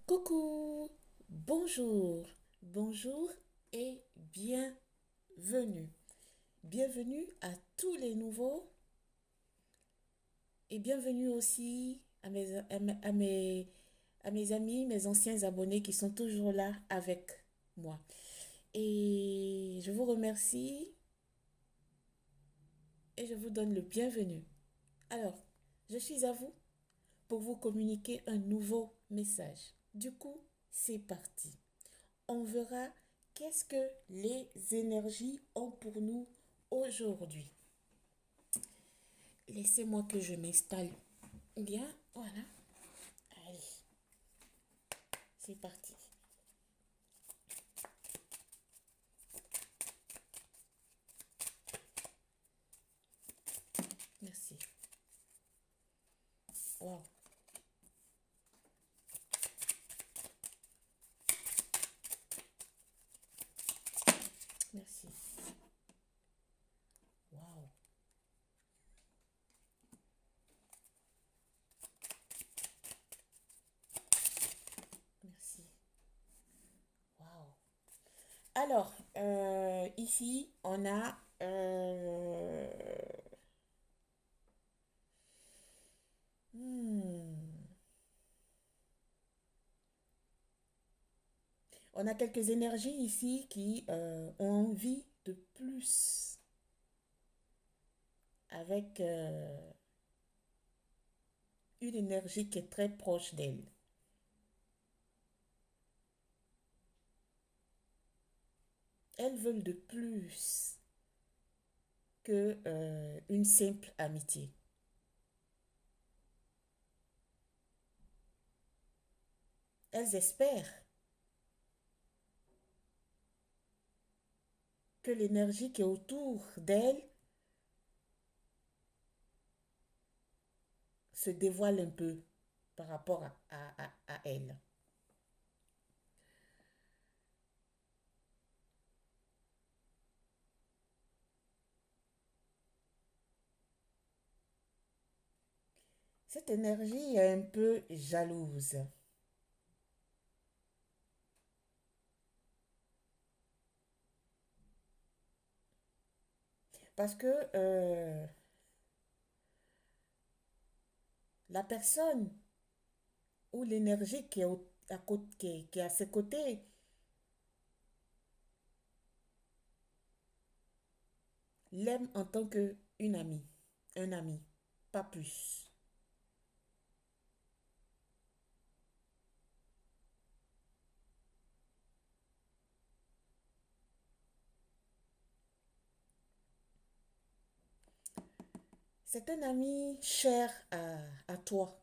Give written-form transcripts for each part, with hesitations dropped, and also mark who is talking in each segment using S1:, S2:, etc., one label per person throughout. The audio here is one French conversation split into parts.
S1: Coucou, bonjour, bonjour et bienvenue. Bienvenue à tous les nouveaux et bienvenue aussi à mes amis, mes anciens abonnés qui sont toujours là avec moi. Et je vous remercie et je vous donne le bienvenu. Alors, je suis à vous pour vous communiquer un nouveau message. Du coup, c'est parti. On verra qu'est-ce que les énergies ont pour nous aujourd'hui. Laissez-moi que je m'installe bien. Voilà. Allez, c'est parti. Merci. Wow. Merci. Wow. Merci. Wow. Alors, ici, on a hmm, on a quelques énergies ici qui ont envie de plus avec une énergie qui est très proche d'elle. Elles veulent de plus que une simple amitié. Elles espèrent que l'énergie qui est autour d'elles se dévoile un peu par rapport à elles. Cette énergie est un peu jalouse parce que la personne ou l'énergie qui est, qui est à ses côtés l'aime en tant qu'une amie, un ami, pas plus. C'est un ami cher à toi,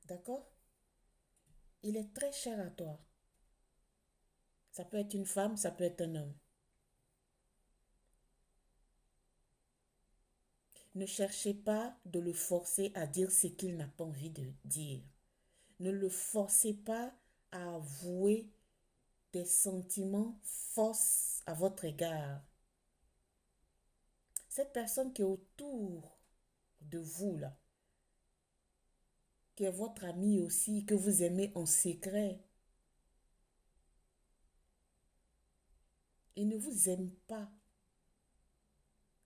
S1: d'accord? Il est très cher à toi. Ça peut être une femme, ça peut être un homme. Ne cherchez pas de le forcer à dire ce qu'il n'a pas envie de dire. Ne le forcez pas à avouer des sentiments fausses à votre égard. Cette personne qui est autour de vous, là, qui est votre ami aussi, que vous aimez en secret, il ne vous aime pas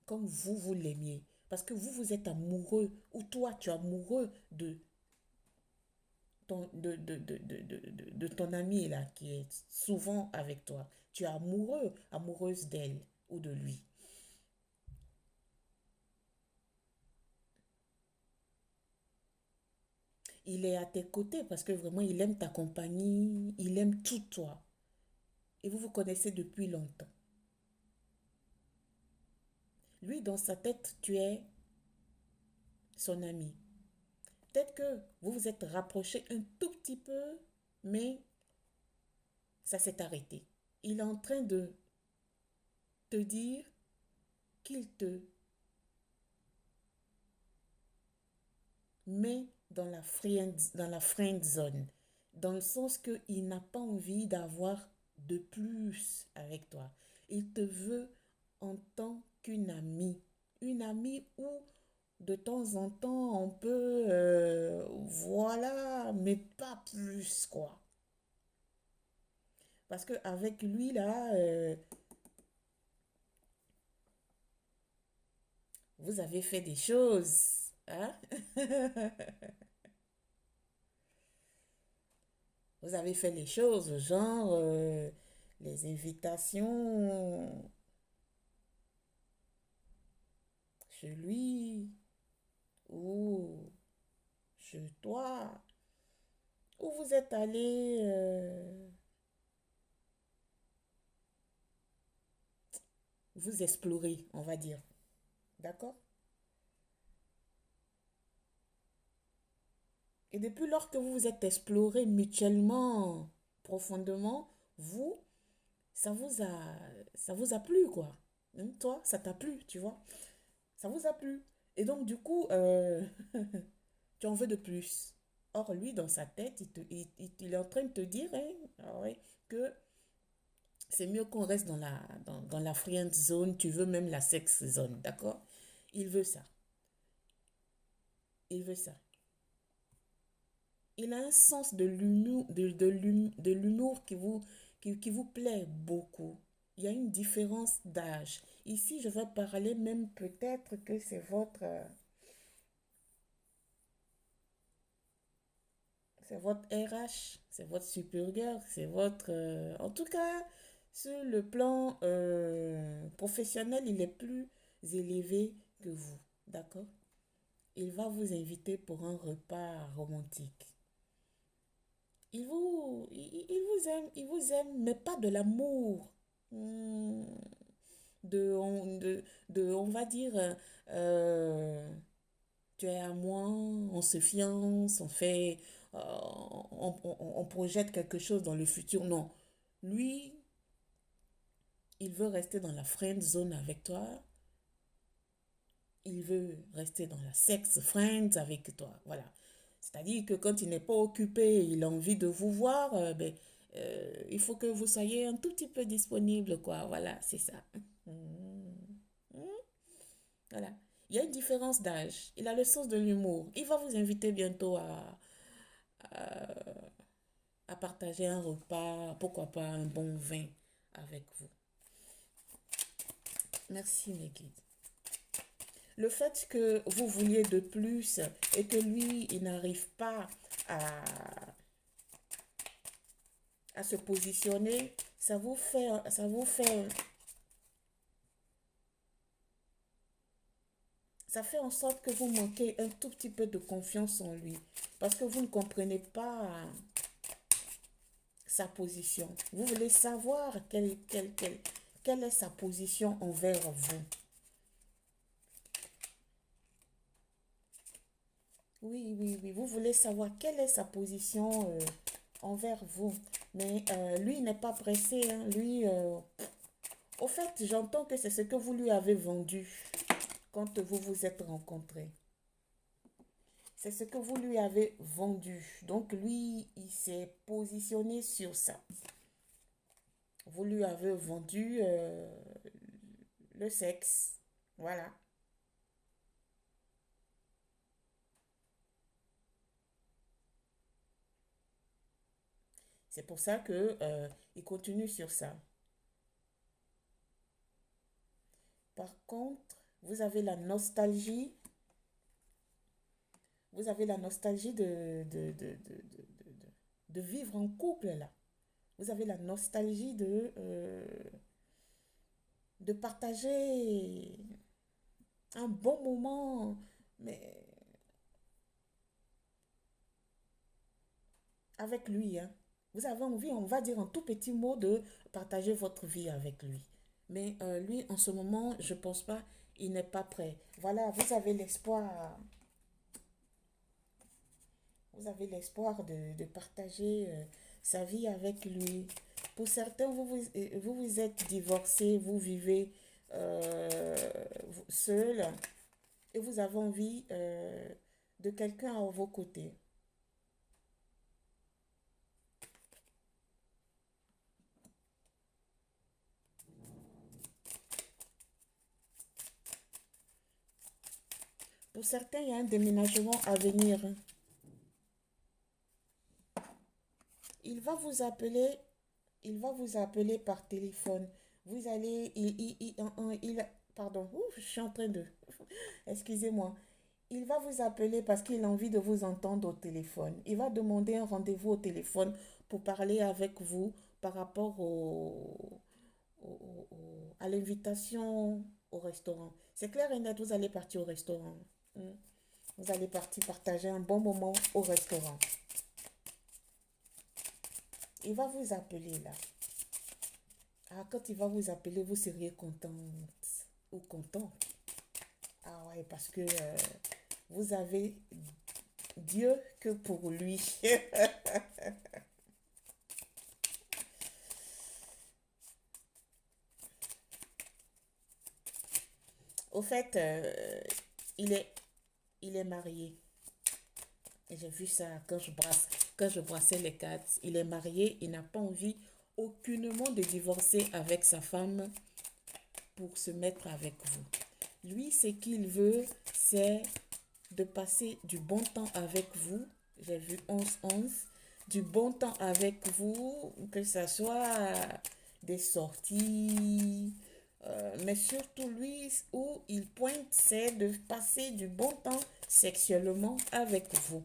S1: comme vous, vous l'aimiez. Parce que vous, vous êtes amoureux, ou toi, tu es amoureux de ton amie là, qui est souvent avec toi. Tu es amoureux, amoureuse d'elle ou de lui. Il est à tes côtés parce que vraiment, il aime ta compagnie, il aime tout toi. Et vous vous connaissez depuis longtemps. Lui, dans sa tête, tu es son ami. Peut-être que vous vous êtes rapprochés un tout petit peu, mais ça s'est arrêté. Il est en train de te dire qu'il te met dans la friend zone, dans le sens qu'il n'a pas envie d'avoir de plus avec toi. Il te veut en tant une amie où de temps en temps on peut, voilà, mais pas plus quoi. Parce qu'avec lui, là, vous avez fait des choses. Hein? Vous avez fait les choses, genre les invitations chez lui ou chez toi. Ou vous êtes allé vous explorer, on va dire. D'accord? Et depuis lors que vous vous êtes exploré mutuellement, profondément, vous, ça vous a, ça vous a plu, quoi. Hein, toi, ça t'a plu, tu vois. Ça vous a plu. Et donc, du coup, tu en veux de plus. Or, lui, dans sa tête, il est en train de te dire hein, ah ouais, que c'est mieux qu'on reste dans la friend zone. Tu veux même la sex zone, d'accord? Il veut ça. Il veut ça. Il a un sens de l'humour, de l'humour qui vous plaît beaucoup. Il y a une différence d'âge. Ici, je vais parler même peut-être que c'est votre RH, c'est votre supérieur, c'est votre... en tout cas, sur le plan professionnel, il est plus élevé que vous. D'accord? Il va vous inviter pour un repas romantique. Il vous aime, mais pas de l'amour. Hmm, on va dire, tu es à moi, on se fiance, on projette quelque chose dans le futur. Non. Lui, il veut rester dans la friend zone avec toi. Il veut rester dans la sex friend avec toi. Voilà. C'est-à-dire que quand il n'est pas occupé, il a envie de vous voir, il faut que vous soyez un tout petit peu disponible, quoi. Voilà, c'est ça. Mhm. Voilà. Il y a une différence d'âge. Il a le sens de l'humour. Il va vous inviter bientôt à, à partager un repas, pourquoi pas un bon vin avec vous. Merci, mes guides. Le fait que vous vouliez de plus et que lui, il n'arrive pas à, à se positionner, ça fait en sorte que vous manquez un tout petit peu de confiance en lui parce que vous ne comprenez pas sa position. Vous voulez savoir quelle est sa position envers vous. Oui, oui, oui. Vous voulez savoir quelle est sa position envers vous. Mais lui n'est pas pressé. Hein. Lui, au fait, j'entends que c'est ce que vous lui avez vendu quand vous vous êtes rencontrés. C'est ce que vous lui avez vendu. Donc lui, il s'est positionné sur ça. Vous lui avez vendu le sexe. Voilà. C'est pour ça que il continue sur ça. Par contre, vous avez la nostalgie de vivre en couple là. Vous avez la nostalgie de partager un bon moment, mais avec lui, hein. Vous avez envie, on va dire en tout petit mot, de partager votre vie avec lui. Mais lui, en ce moment, je pense pas, il n'est pas prêt. Voilà, vous avez l'espoir de partager sa vie avec lui. Pour certains, vous vous êtes divorcé, vous vivez seul et vous avez envie de quelqu'un à vos côtés. Pour certains, il y a un déménagement à venir. Il va vous appeler Il va vous appeler par téléphone. Vous allez, pardon, ouf, je suis en train de, excusez-moi. Il va vous appeler parce qu'il a envie de vous entendre au téléphone. Il va demander un rendez-vous au téléphone pour parler avec vous par rapport à l'invitation au restaurant. C'est clair et net, vous allez partir au restaurant. Mm. Vous allez partir partager un bon moment au restaurant. Il va vous appeler là. Ah, quand il va vous appeler, vous seriez contente ou content. Ah ouais, parce que vous avez Dieu que pour lui. Au fait, il est, il est marié. Et j'ai vu ça quand je brassais les cartes. Il est marié, il n'a pas envie aucunement de divorcer avec sa femme pour se mettre avec vous. Lui, ce qu'il veut, c'est de passer du bon temps avec vous. J'ai vu 11-11. Du bon temps avec vous, que ce soit des sorties. Mais surtout, lui, où il pointe, c'est de passer du bon temps sexuellement avec vous.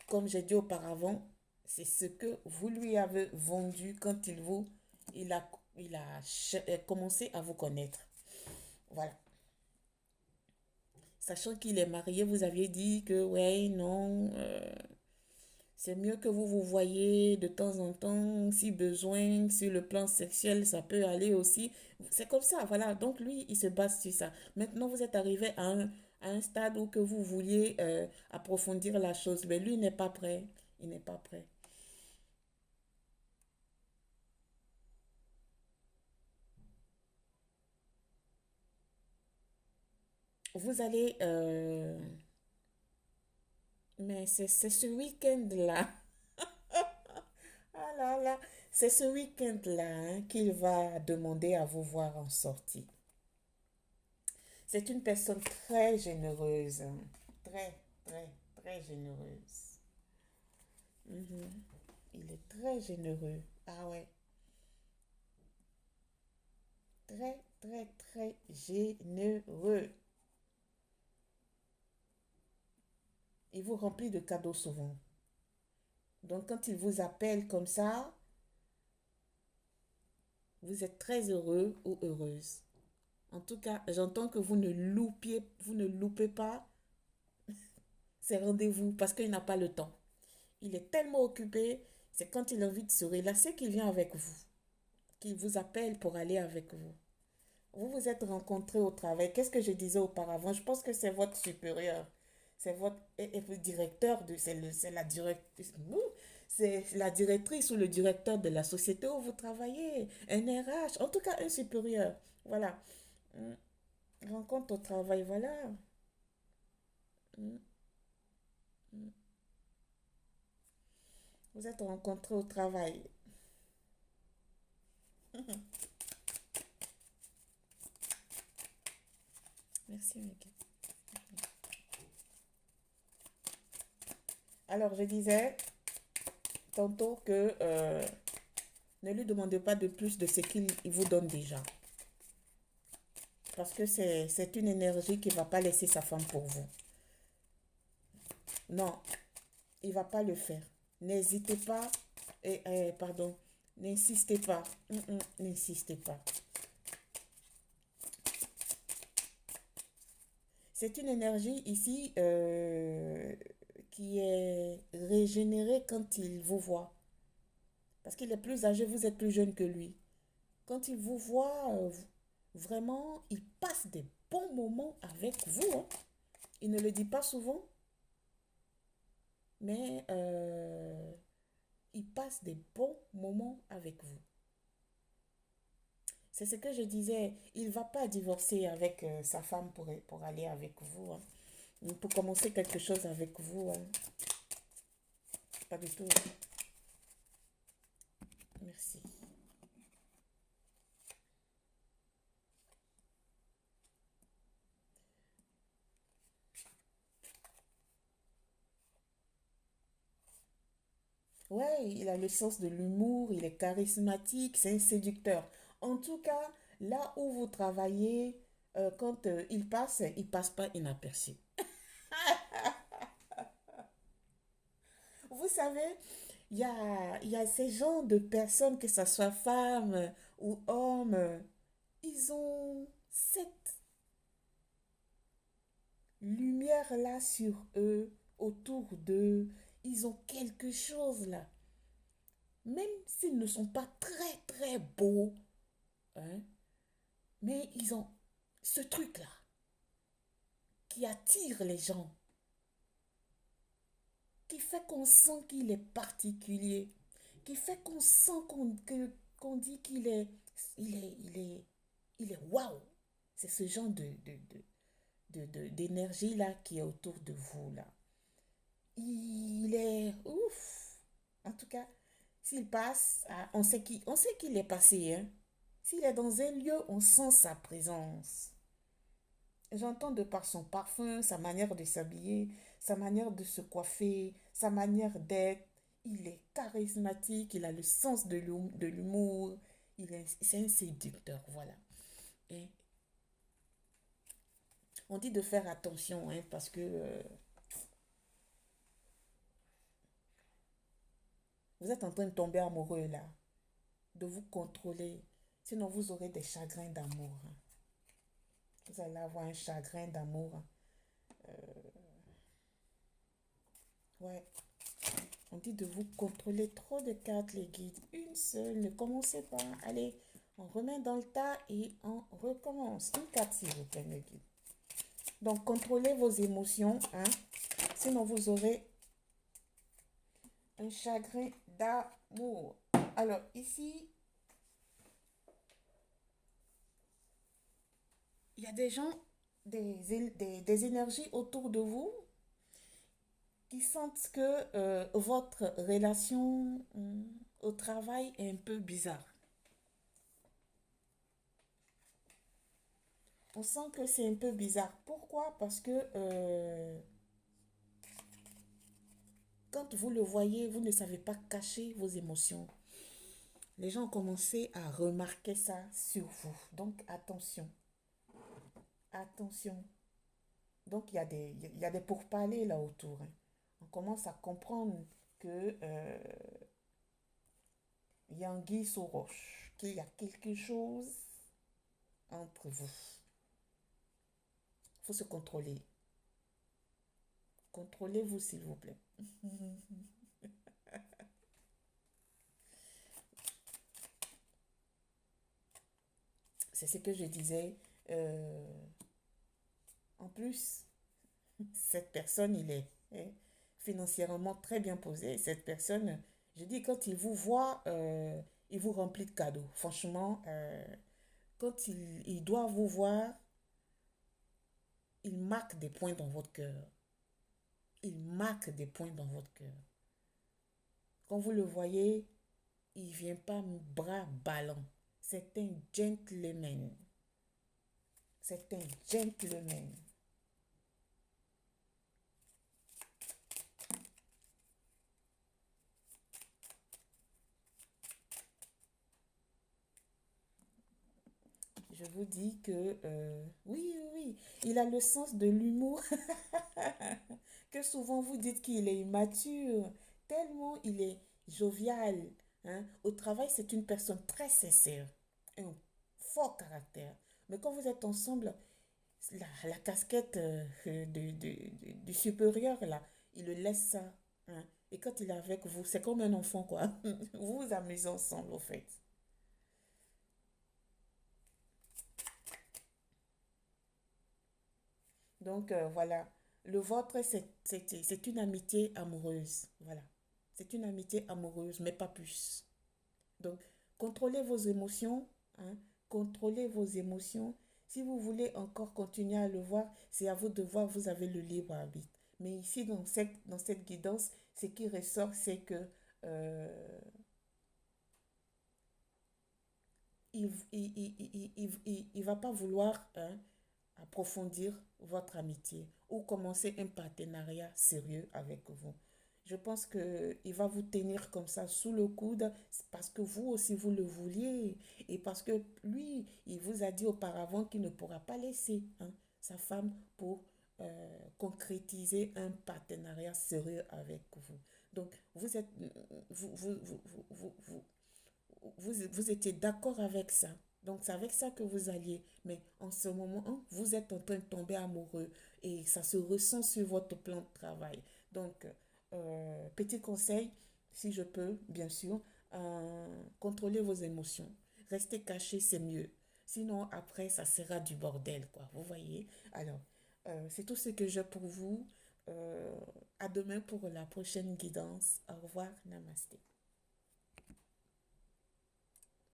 S1: Comme j'ai dit auparavant, c'est ce que vous lui avez vendu quand il a, commencé à vous connaître. Voilà. Sachant qu'il est marié, vous aviez dit que, ouais, non, c'est mieux que vous vous voyez de temps en temps, si besoin, sur le plan sexuel, ça peut aller aussi. C'est comme ça, voilà. Donc lui, il se base sur ça. Maintenant, vous êtes arrivé à un stade où que vous vouliez approfondir la chose, mais lui il n'est pas prêt. Il n'est pas prêt. Vous allez... mais c'est ce week-end-là. Ah là là. C'est ce week-end-là hein, qu'il va demander à vous voir en sortie. C'est une personne très généreuse. Hein. Très, très, très généreuse. Mhm. Il est très généreux. Ah ouais. Très, très, très généreux. Il vous remplit de cadeaux souvent. Donc quand il vous appelle comme ça, vous êtes très heureux ou heureuse. En tout cas, j'entends que vous ne loupez pas ces rendez-vous parce qu'il n'a pas le temps. Il est tellement occupé, c'est quand il a envie de se relâcher qu'il vient avec vous, qu'il vous appelle pour aller avec vous. Vous vous êtes rencontrés au travail. Qu'est-ce que je disais auparavant? Je pense que c'est votre supérieur. C'est votre et le directeur de c'est la directrice. C'est la directrice ou le directeur de la société où vous travaillez. Un RH. En tout cas, un supérieur. Voilà. Mm. Rencontre au travail. Voilà. Mm, mm. Vous êtes rencontrés au travail. Merci, Miguel. Alors, je disais tantôt que ne lui demandez pas de plus de ce qu'il vous donne déjà. Parce que c'est une énergie qui ne va pas laisser sa femme pour vous. Non, il ne va pas le faire. N'hésitez pas, pardon, n'insistez pas. N'insistez pas. C'est une énergie ici qui est régénérée quand il vous voit. Parce qu'il est plus âgé, vous êtes plus jeune que lui. Quand il vous voit, vraiment, il passe des bons moments avec vous. Hein. Il ne le dit pas souvent, mais il passe des bons moments avec vous. C'est ce que je disais. Il ne va pas divorcer avec sa femme pour aller avec vous. Hein. Pour commencer quelque chose avec vous. Hein. Pas du tout. Merci. Ouais, il a le sens de l'humour, il est charismatique, c'est un séducteur. En tout cas, là où vous travaillez, quand il passe pas inaperçu. Vous savez, il y a ces genres de personnes, que ce soit femmes ou hommes, ils ont cette lumière-là sur eux, autour d'eux. Ils ont quelque chose là. Même s'ils ne sont pas très très beaux, hein, mais ils ont ce truc-là qui attire les gens, qui fait qu'on sent qu'il est particulier, qui fait qu'on sent qu'on dit qu'il est, il est waouh. C'est ce genre d'énergie là qui est autour de vous là. Il est ouf. En tout cas, s'il passe, on sait qu'il est passé, hein. S'il est dans un lieu, on sent sa présence. J'entends de par son parfum, sa manière de s'habiller, sa manière de se coiffer, sa manière d'être. Il est charismatique, il a le sens de l'humour. C'est un séducteur, voilà. Et on dit de faire attention, hein, parce que vous êtes en train de tomber amoureux là, de vous contrôler. Sinon, vous aurez des chagrins d'amour, hein. Vous allez avoir un chagrin d'amour. Ouais. On dit de vous contrôler trop de cartes, les guides. Une seule, ne commencez pas. Allez, on remet dans le tas et on recommence. Une carte, s'il vous plaît, mes guides. Donc, contrôlez vos émotions, hein. Sinon, vous aurez un chagrin d'amour. Alors, ici, il y a des gens, des énergies autour de vous qui sentent que votre relation au travail est un peu bizarre. On sent que c'est un peu bizarre. Pourquoi? Parce que quand vous le voyez, vous ne savez pas cacher vos émotions. Les gens ont commencé à remarquer ça sur vous. Donc attention, attention. Donc il y a des pourparlers là autour, hein. On commence à comprendre que il y a anguille sous roche, qu'il y a quelque chose entre vous. Il faut se contrôler. Contrôlez-vous, s'il vous plaît. C'est ce que je disais. Euh, En plus, cette personne, il est hein, financièrement très bien posé. Cette personne, je dis, quand il vous voit, il vous remplit de cadeaux. Franchement, quand il doit vous voir, il marque des points dans votre cœur. Il marque des points dans votre cœur. Quand vous le voyez, il ne vient pas bras ballants. C'est un gentleman. C'est un gentleman. Je vous dis que oui, oui, oui, il a le sens de l'humour que souvent vous dites qu'il est immature, tellement il est jovial, hein. Au travail, c'est une personne très sincère, un fort caractère. Mais quand vous êtes ensemble, la casquette du supérieur, là, il le laisse ça, hein. Et quand il est avec vous, c'est comme un enfant, quoi. Vous vous amusez ensemble, au fait. Donc voilà, le vôtre, c'est une amitié amoureuse. Voilà, c'est une amitié amoureuse, mais pas plus. Donc, contrôlez vos émotions, hein, contrôlez vos émotions. Si vous voulez encore continuer à le voir, c'est à vous de voir, vous avez le libre arbitre. Mais ici, dans cette guidance, ce qui ressort, c'est que euh, il va pas vouloir hein, approfondir votre amitié ou commencer un partenariat sérieux avec vous. Je pense que il va vous tenir comme ça sous le coude parce que vous aussi vous le vouliez et parce que lui, il vous a dit auparavant qu'il ne pourra pas laisser hein, sa femme pour concrétiser un partenariat sérieux avec vous. Donc, vous êtes, vous étiez d'accord avec ça. Donc, c'est avec ça que vous alliez. Mais en ce moment, hein, vous êtes en train de tomber amoureux et ça se ressent sur votre plan de travail. Donc, petit conseil, si je peux, bien sûr, contrôlez vos émotions. Restez caché, c'est mieux. Sinon, après, ça sera du bordel, quoi. Vous voyez? Alors, c'est tout ce que j'ai pour vous. À demain pour la prochaine guidance. Au revoir, namasté.